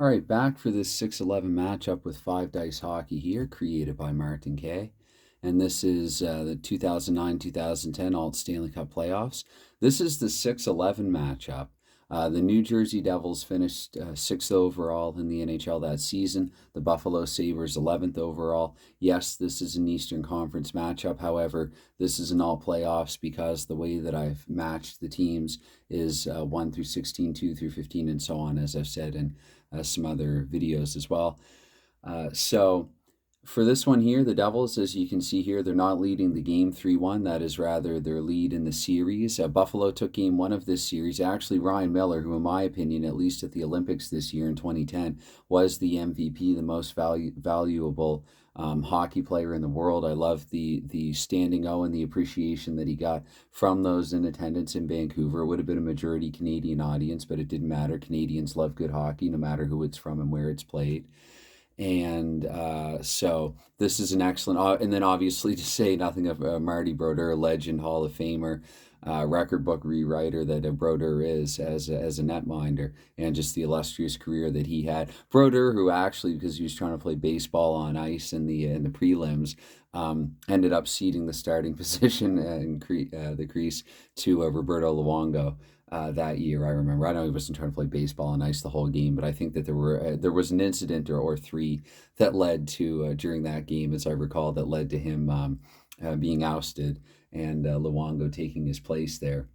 All right, back for this 6-11 matchup with 5 Dice Hockey here, created by Martin K. And this is the 2009-2010 Alt Stanley Cup Playoffs. This is the 6-11 matchup. The New Jersey Devils finished 6th overall in the NHL that season. The Buffalo Sabres 11th overall. Yes, this is an Eastern Conference matchup. However, this is an all playoffs because the way that I've matched the teams is 1 through 16, 2 through 15, and so on, as I've said in some other videos as well. So for this one here, the Devils, as you can see here, they're not leading the game 3-1. That is rather their lead in the series. Buffalo took game 1 of this series. Actually, Ryan Miller, who in my opinion, at least at the Olympics this year in 2010, was the MVP, the most valuable hockey player in the world. I love the standing O and the appreciation that he got from those in attendance in Vancouver. It would have been a majority Canadian audience, but it didn't matter. Canadians love good hockey, no matter who it's from and where it's played. And so this is an excellent, and then obviously to say nothing of Marty Brodeur, legend, Hall of Famer, record book rewriter that Brodeur is as a netminder, and just the illustrious career that he had. Brodeur, who actually, because he was trying to play baseball on ice in the prelims, ended up ceding the starting position in the crease to Roberto Luongo. That year, I remember. I know he wasn't trying to play baseball on ice the whole game, but I think that there was an incident or three that led to during that game, as I recall, that led to him being ousted and Luongo taking his place there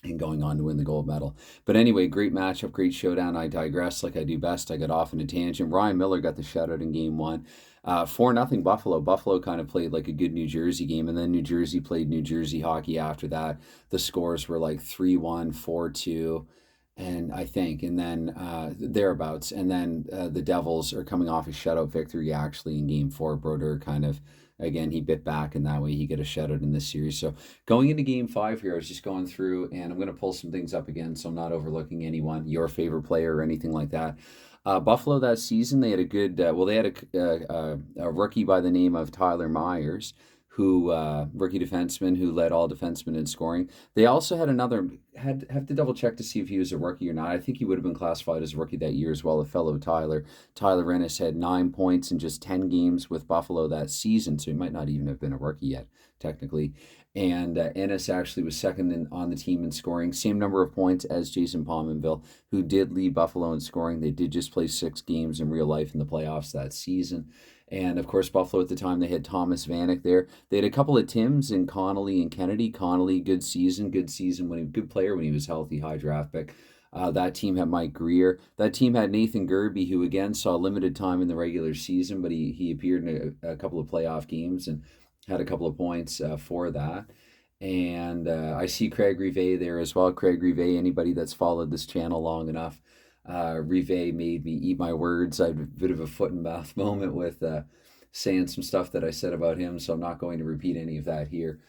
and going on to win the gold medal. But anyway, great matchup, great showdown. I digress like I do best. I got off in a tangent. Ryan Miller got the shutout in game 1. 4-0 Buffalo. Buffalo kind of played like a good New Jersey game, and then New Jersey played New Jersey hockey after that. The scores were like 3-1, 4-2, and I think, and then thereabouts. And then the Devils are coming off a shutout victory actually in game 4. Brodeur kind of, again, he bit back, and that way he get a shutout in this series. So going into game 5 here, I was just going through, and I'm going to pull some things up again, so I'm not overlooking anyone, your favorite player or anything like that. Buffalo that season, they had a good, they had a rookie by the name of Tyler Myers, who rookie defenseman who led all defensemen in scoring. They also had another, have to double check to see if he was a rookie or not. I think he would have been classified as a rookie that year as well, a fellow Tyler Ennis had 9 points in just 10 games with Buffalo that season, so he might not even have been a rookie yet, technically. And Ennis actually was second on the team in scoring, same number of points as Jason Pominville, who did lead Buffalo in scoring. They did just play 6 games in real life in the playoffs that season. And of course, Buffalo at the time, they had Thomas Vanek there. They had a couple of Tims in Connolly and Kennedy. Connolly, good season good player when he was healthy, high draft pick. That team had Mike Greer. That team had Nathan Gerby, who again saw limited time in the regular season, but he appeared in a couple of playoff games and had a couple of points for that. And I see Craig Rivet there as well. Craig Rivet, anybody that's followed this channel long enough, Rivet made me eat my words. I had a bit of a foot and mouth moment with saying some stuff that I said about him, so I'm not going to repeat any of that here.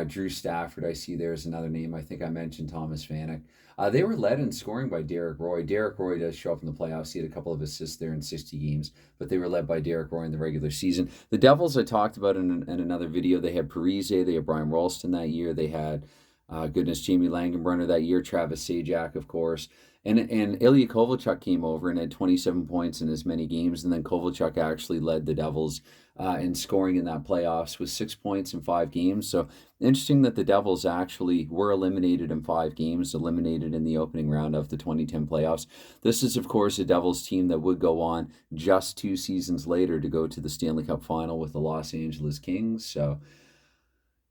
Drew Stafford, I see there's another name. I think I mentioned Thomas Vanek. They were led in scoring by Derek Roy. Derek Roy does show up in the playoffs. He had a couple of assists there in 60 games, but they were led by Derek Roy in the regular season. The Devils, I talked about in another video. They had Parise, they had Brian Rolston that year. They had, Jamie Langenbrunner that year, Travis Sajak, of course. And Ilya Kovalchuk came over and had 27 points in as many games, and then Kovalchuk actually led the Devils in scoring in that playoffs with 6 points in 5 games. So interesting that the Devils actually were eliminated in 5 games, eliminated in the opening round of the 2010 playoffs. This is, of course, a Devils team that would go on just 2 seasons later to go to the Stanley Cup final with the Los Angeles Kings. So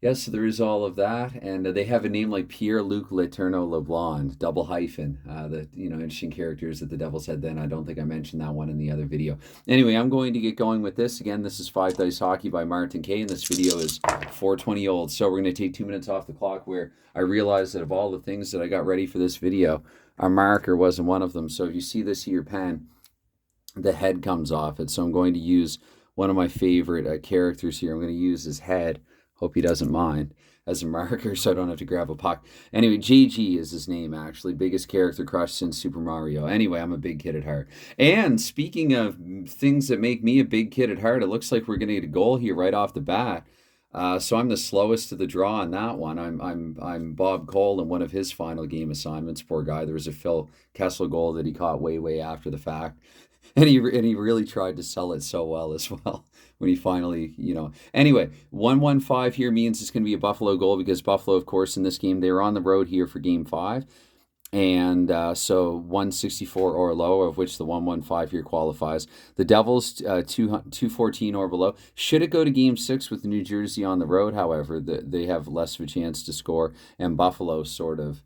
yes, there is all of that, and they have a name like Pierre-Luc Letourneau LeBlanc, double hyphen. Interesting characters that the Devils had then. I don't think I mentioned that one in the other video. Anyway, I'm going to get going with this. Again, this is 5 Dice Hockey by Martin K, and this video is 4:20 old. So we're going to take 2 minutes off the clock, where I realized that of all the things that I got ready for this video, our marker wasn't one of them. So if you see this here pen, the head comes off it. So I'm going to use one of my favorite characters here. I'm going to use his head. Hope he doesn't mind as a marker so I don't have to grab a puck. Anyway, JG is his name, actually. Biggest character crush since Super Mario. Anyway, I'm a big kid at heart. And speaking of things that make me a big kid at heart, it looks like we're going to get a goal here right off the bat. So I'm the slowest to the draw on that one. I'm Bob Cole in one of his final game assignments. Poor guy. There was a Phil Kessel goal that he caught way after the fact, and he really tried to sell it so well as well when he finally, you know. Anyway, 1-1-5 here means it's going to be a Buffalo goal because Buffalo, of course, in this game they were on the road here for Game 5. And so 164 or low, of which the 115 here qualifies. The Devils 214 or below. Should it go to Game 6 with New Jersey on the road, however, they have less of a chance to score, and Buffalo sort of,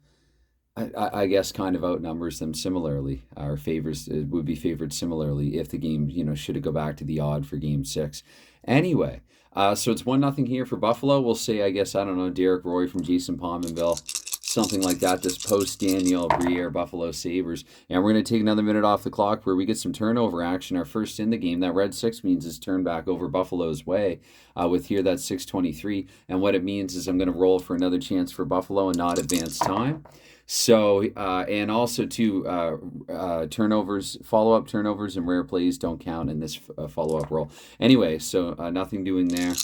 I guess, kind of outnumbers them similarly, or favors, it would be favored similarly if the game, you know, should it go back to the odd for Game 6. Anyway, so it's 1-0 here for Buffalo. We'll say, I guess, I don't know, Derek Roy from Jason Pominville, something like that, this post-Daniel Briere Buffalo Sabres. And we're going to take another minute off the clock where we get some turnover action, our first in the game. That red 6 means it's turned back over Buffalo's way with here that 6:23. And what it means is I'm going to roll for another chance for Buffalo and not advance time. So, and also too, turnovers, follow-up turnovers and rare plays don't count in this follow-up roll. Anyway, so nothing doing there.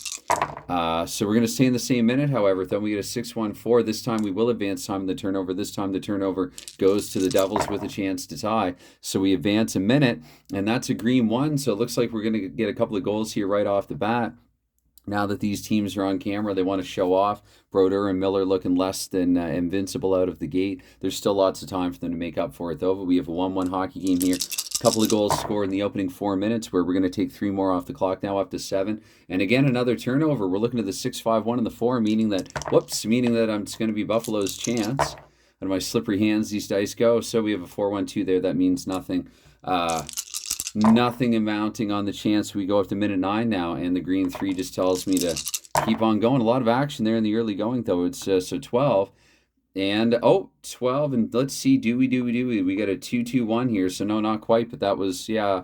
So we're going to stay in the same minute. However, then we get a 6-1-4. This time we will advance time in the turnover. This time the turnover goes to the Devils with a chance to tie. So we advance a minute, and that's a green 1. So it looks like we're going to get a couple of goals here right off the bat. Now that these teams are on camera, they want to show off. Brodeur and Miller looking less than invincible out of the gate. There's still lots of time for them to make up for it, though. But we have a 1-1 hockey game here. A couple of goals scored in the opening 4 minutes, where we're going to take 3 more off the clock now, up to 7. And again, another turnover. We're looking at the 6-5-1 and the 4, meaning that, it's going to be Buffalo's chance. Out of my slippery hands, these dice go. So we have a 4-1-2 there. That means nothing. Nothing amounting on the chance. We go up to minute 9 now, and the green 3 just tells me to keep on going. A lot of action there in the early going, though. It's so 12. And, 12, and let's see, do we? We got a 2-2-1 here, so no, not quite, but that was, yeah,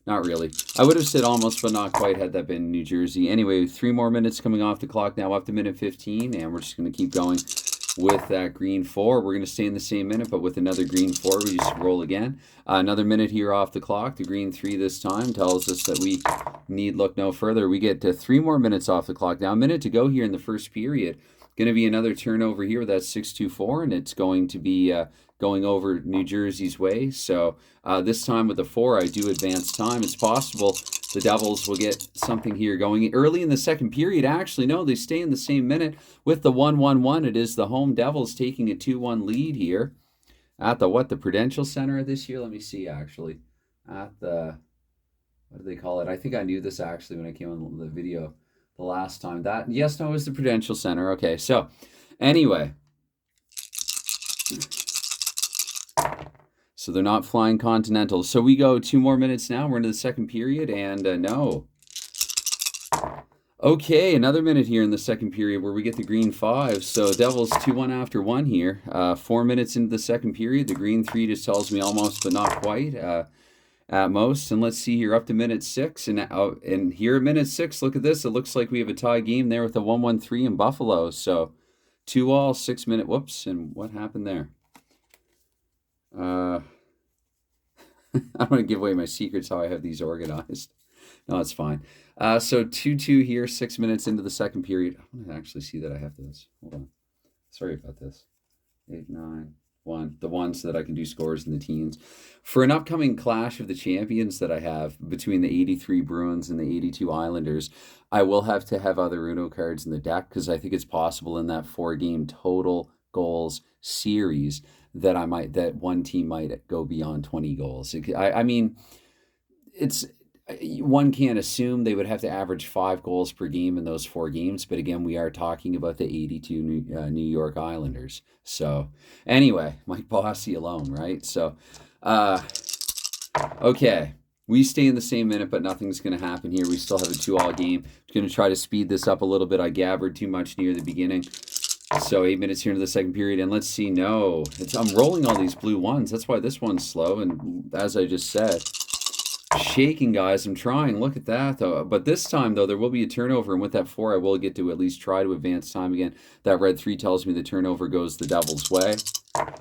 not really. I would have said almost, but not quite, had that been New Jersey. Anyway, 3 more minutes coming off the clock now, up to minute 15, and we're just going to keep going with that green 4. We're going to stay in the same minute, but with another green 4, we just roll again. Another minute here off the clock. The green 3 this time tells us that we need look no further. We get to 3 more minutes off the clock. Now, a minute to go here in the first period. Going to be another turnover here with that 6-2-4, and it's going to be going over New Jersey's way. So this time with the 4, I do advance time. It's possible the Devils will get something here going early in the second period. Actually, no, they stay in the same minute with the 1-1-1. It is the home Devils taking a 2-1 lead here at the Prudential Center this year. Let me see, actually. At the, what do they call it? I think I knew this actually when I came on the video the last time. It was the Prudential Center. Okay, so anyway. So they're not flying Continentals. So we go 2 more minutes now. We're into the second period, and no. Okay, another minute here in the second period where we get the green 5. So Devils 2-1 after 1 here. 4 minutes into the second period. The green 3 just tells me almost, but not quite. At most. And let's see here, up to minute 6. And here at minute 6, look at this. It looks like we have a tie game there with a 1-1-3 in Buffalo. So 2-all, 6 minute. Whoops. And what happened there? I don't want to give away my secrets how I have these organized. No, it's fine. So 2-2 here, 6 minutes into the second period. I want to actually see that I have this. Hold on. Sorry about this. 8, 9, 1. The one so that I can do scores in the teens. For an upcoming Clash of the Champions that I have between the 83 Bruins and the 82 Islanders, I will have to have other Uno cards in the deck because I think it's possible in that 4-game total goals series that one team might go beyond 20 goals. I mean, one can't assume they would have to average 5 goals per game in those 4 games. But again, we are talking about the 82 New York Islanders. So anyway, Mike Bossy alone, right? So, okay. We stay in the same minute, but nothing's going to happen here. We still have a 2-all game. I'm going to try to speed this up a little bit. I gabbered too much near the beginning. So 8 minutes here into the second period, and let's see, no. I'm rolling all these blue 1s. That's why this one's slow, and as I just said, shaking, guys. I'm trying. Look at that, though. But this time, though, there will be a turnover, and with that 4, I will get to at least try to advance time again. That red 3 tells me the turnover goes the Devils' way.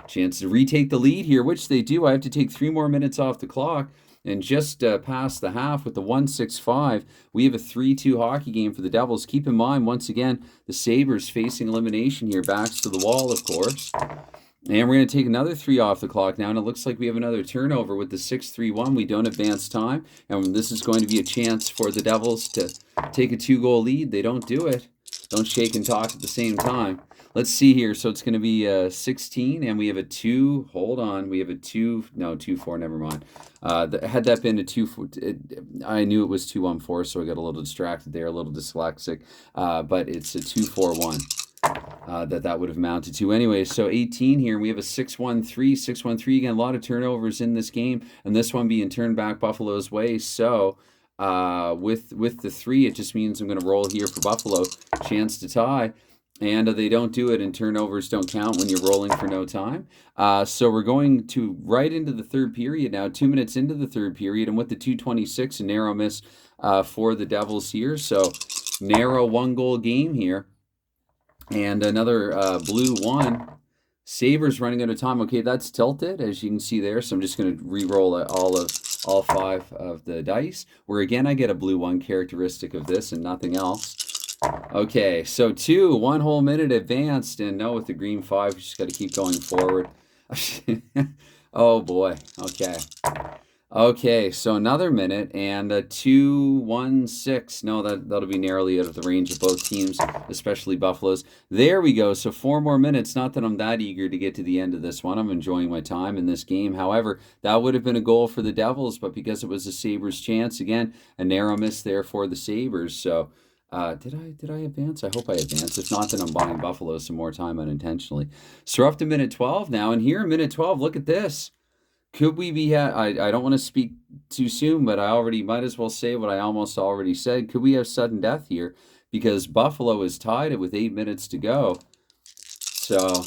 Chance to retake the lead here, which they do. I have to take 3 more minutes off the clock. And just past the half with the 1-6-5, we have a 3-2 hockey game for the Devils. Keep in mind, once again, the Sabres facing elimination here. Backs to the wall, of course. And we're going to take another 3 off the clock now, and it looks like we have another turnover with the 6-3-1. We don't advance time, and this is going to be a chance for the Devils to take a 2-goal lead. They don't do it. Don't shake and talk at the same time. Let's see here. So it's going to be 16, and we have a 2. Hold on. We have a 2. No, 2-4. Never mind. Had that been a 2-4, I knew it was 2-1-4, so I got a little distracted there, a little dyslexic. But it's a 2-4-1. That would have amounted to. Anyway, so 18 here, and we have a 6-1-3. 6-1-3 again. A lot of turnovers in this game, and this one being turned back Buffalo's way. So with the 3, it just means I'm going to roll here for Buffalo. Chance to tie. And they don't do it, and turnovers don't count when you're rolling for no time. So we're going to right into the third period now, 2 minutes into the third period, and with the 2:26, a narrow miss for the Devils here. So narrow 1-goal game here. And another blue 1. Sabres running out of time. Okay, that's tilted, as you can see there. So I'm just going to re-roll all 5 of the dice, where again I get a blue 1 characteristic of this and nothing else. Okay, so 2, 1 whole minute advanced, and no, with the green 5, we just got to keep going forward. Oh boy. Okay, so another minute, and a 2-1-6. No, that'll be narrowly out of the range of both teams, especially Buffalo's. There we go. So 4 more minutes. Not that I'm that eager to get to the end of this one. I'm enjoying my time in this game. However, that would have been a goal for the Devils, but because it was the Sabres' chance, again, a narrow miss there for the Sabres. So did I advance? I hope I advance. If not, then I'm buying Buffalo some more time unintentionally. So we're up to minute 12 now, and here in minute 12, look at this. Could we be I don't want to speak too soon, but I already might as well say what I almost already said. Could we have sudden death here? Because Buffalo is tied it with 8 minutes to go. So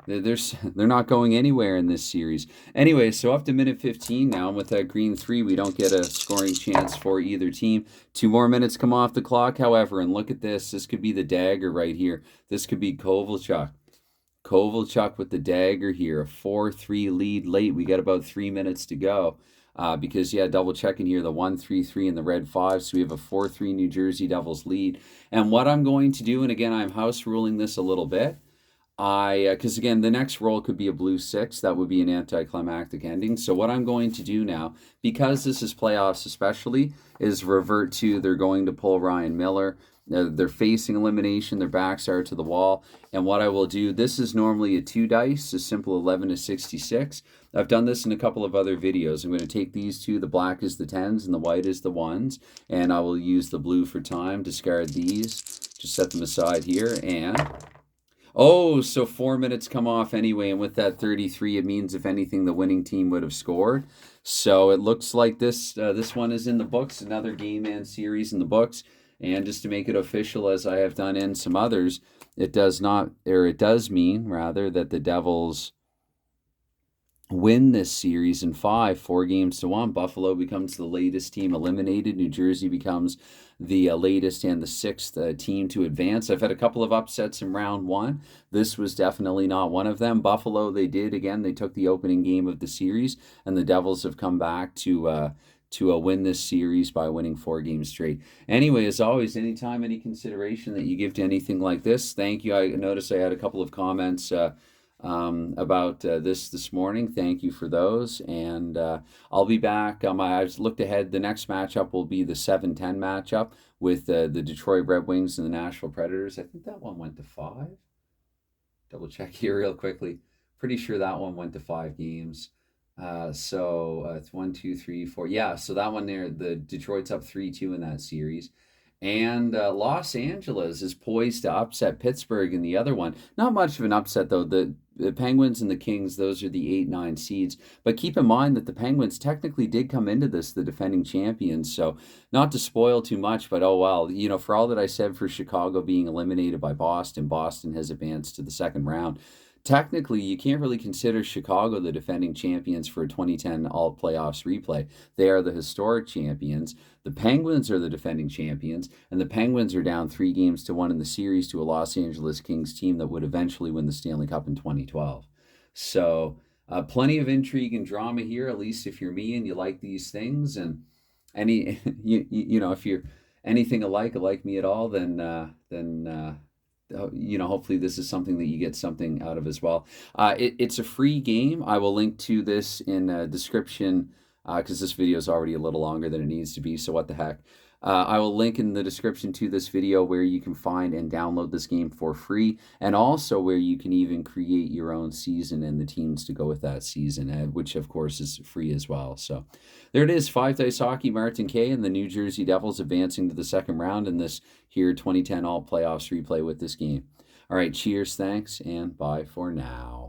they're not going anywhere in this series. Anyway, so up to minute 15 now, and with that green 3, we don't get a scoring chance for either team. 2 more minutes come off the clock, however, and look at this. This could be the dagger right here. This could be Kovalchuk. Kovalchuk with the dagger here. A 4-3 lead late. We got about 3 minutes to go. Because, double checking here, the 1-3-3 and the red 5. So we have a 4-3 New Jersey Devils lead. And what I'm going to do, and again, I'm house ruling this a little bit. Because again, the next roll could be a blue 6. That would be an anticlimactic ending. So what I'm going to do now, because this is playoffs especially, is revert to they're going to pull Ryan Miller. They're facing elimination. Their backs are to the wall. And what I will do, this is normally a 2 dice, a simple 11 to 66. I've done this in a couple of other videos. I'm going to take these 2. The black is the 10s and the white is the 1s. And I will use the blue for time. Discard these. Just set them aside here. And oh, so 4 minutes come off anyway. And with that 33, it means, if anything, the winning team would have scored. So it looks like this one is in the books. Another game and series in the books. And just to make it official, as I have done in some others, it does mean that the Devils win this series in 5, 4 games to 1. Buffalo becomes the latest team eliminated. New Jersey becomes the latest and the 6th team to advance. I've had a couple of upsets in round 1. This was definitely not one of them. Buffalo, they took the opening game of the series, and the Devils have come back to win this series by winning 4 games straight. Anyway, as always, anytime, any consideration that you give to anything like this, thank you. I noticed I had a couple of comments about this morning. Thank you for those. And I'll be back. I've looked ahead. The next matchup will be the 7-10 matchup with the Detroit Red Wings and the Nashville Predators. I think that one went to 5. Double check here real quickly. Pretty sure that one went to 5 games. So it's 1, 2, 3, 4. Yeah, so that one there, the Detroit's up 3-2 in that series. And Los Angeles is poised to upset Pittsburgh in the other one. Not much of an upset, though. The Penguins and the Kings, those are the 8-9 seeds. But keep in mind that the Penguins technically did come into this the defending champions. So not to spoil too much, but oh well. For all that I said for Chicago being eliminated by Boston, Boston has advanced to the second round. Technically, you can't really consider Chicago the defending champions for a 2010 All-Playoffs replay. They are the historic champions. The Penguins are the defending champions, and the Penguins are down 3 games to 1 in the series to a Los Angeles Kings team that would eventually win the Stanley Cup in 2012. So Plenty of intrigue and drama here, at least if you're me and you like these things. And any, if you're anything like me at all, then hopefully this is something that you get something out of as well. It's a free game. I will link to this in the description because this video is already a little longer than it needs to be, so what the heck. I will link in the description to this video where you can find and download this game for free, and also where you can even create your own season and the teams to go with that season, which of course is free as well. So there it is, 5-Dice Hockey, Martin K and the New Jersey Devils advancing to the second round in this here 2010 All Playoffs replay with this game. All right, cheers, thanks, and bye for now.